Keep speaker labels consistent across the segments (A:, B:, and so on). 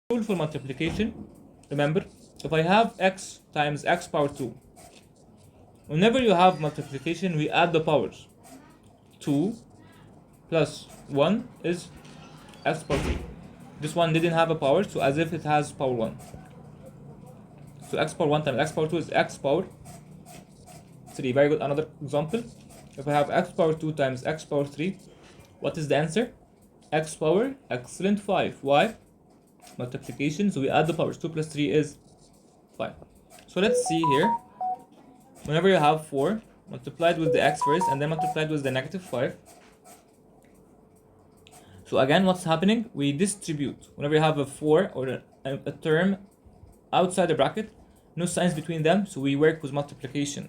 A: rule for multiplication, remember, if I have x times x power 2, whenever you have multiplication, we add the powers. 2 plus 1 is x power 3. This one didn't have a power, so as if it has power 1. So x power 1 times x power 2 is x power 3. Very good. Another example. If I have x power 2 times x power 3, what is the answer? X power, excellent, 5. Why? Multiplication, so we add the powers. 2 plus 3 is 5. So let's see here. Whenever you have 4 multiplied with the x first and then multiplied with the negative 5. So again, what's happening? We distribute. Whenever you have a 4 or a term outside the bracket, no signs between them, so we work with multiplication.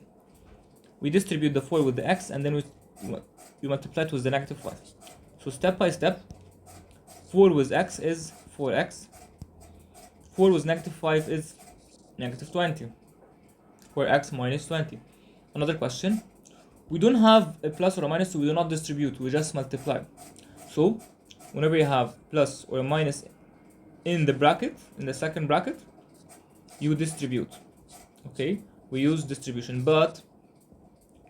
A: We distribute the 4 with the x and then we multiply it with the negative 5. So step by step, 4 with x is 4x. 4 with negative 5 is negative 20. 4x minus 20. Another question. We don't have a plus or a minus, so we do not distribute. We just multiply. So whenever you have plus or a minus in the bracket, in the second bracket, you distribute. Okay? We use distribution. But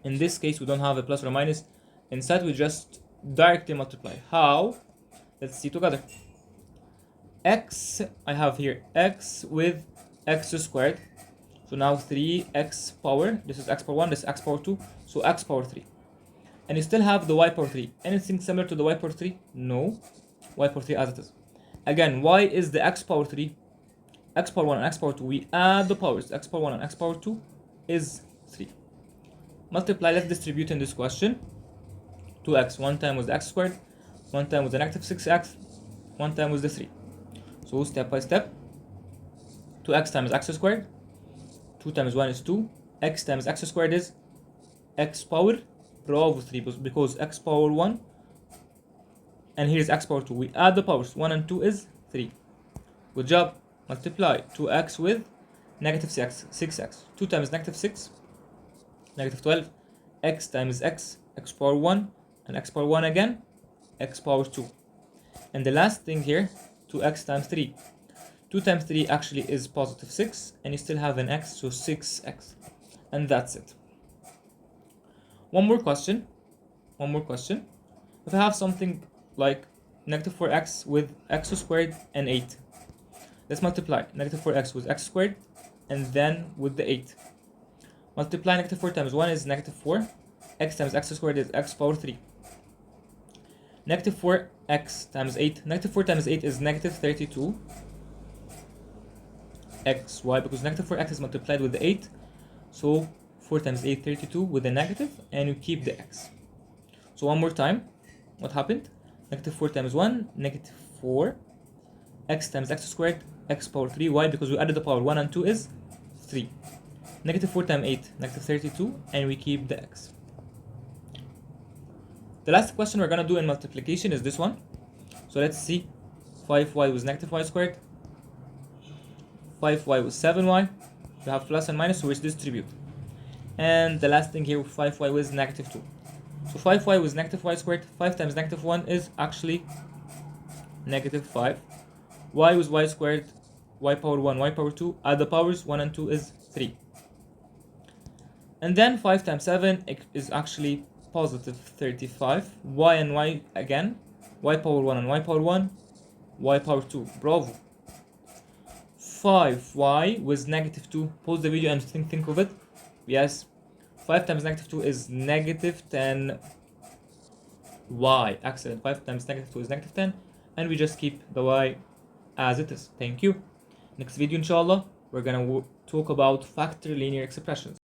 A: in this case, we don't have a plus or a minus. Instead, we just directly multiply. How? Let's see together. X, I have here x with x squared. So now 3x power, this is x power 1, this is x power 2, so x power 3. And you still have the y power 3. Anything similar to the y power 3? No. Y power 3 as it is. Again, y is the x power 3, x power 1 and x power 2. We add the powers. X power 1 and x power 2 is 3. Multiply, let's distribute in this question. 2x, one time was the x squared, one time was the negative 6x, one time was the 3. So step by step, 2x times x squared, 2 times 1 is 2, x times x squared is x power, bravo 3, because x power 1, and here is x power 2. We add the powers, 1 and 2 is 3. Good job. Multiply 2x with negative 6x. 2 times negative 6, negative 12, x times x, x power 1, and x power 1 again, x power 2. And the last thing here, 2x times 3. 2 times 3 actually is positive 6, and you still have an x, so 6x. And that's it. One more question. If I have something like negative 4x with x squared and 8, let's multiply negative 4x with x squared and then with the 8. Multiply negative 4 times 1 is negative 4. X times x squared is x power 3. Negative 4x times 8. Negative 4 times 8 is negative 32. X. Why? Because negative 4x is multiplied with the 8. So 4 times 8, 32 with a negative, and you keep the x. So one more time. What happened? Negative 4 times 1, negative 4. X times x squared, x power 3. Why? Because we added the power. 1 and 2 is 3. Negative 4 times 8, negative 32, and we keep the x. The last question we're going to do in multiplication is this one. So let's see. 5y with negative y squared. 5y with 7y. We have plus and minus, so we distribute. And the last thing here, 5y with negative 2. So 5y with negative y squared. 5 times negative 1 is actually negative 5. Y with y squared. Y power 1, y power 2. Add the powers. 1 and 2 is 3. And then 5 times 7 is actually positive 35. Y and y again. Y power 1 and y power 1. Y power 2. Bravo. 5y with negative 2. Pause the video and think of it. Yes. 5 times negative 2 is negative 10y. Excellent. 5 times negative 2 is negative 10. And we just keep the y as it is. Thank you. Next video, inshallah, we're going to talk about factor linear expressions.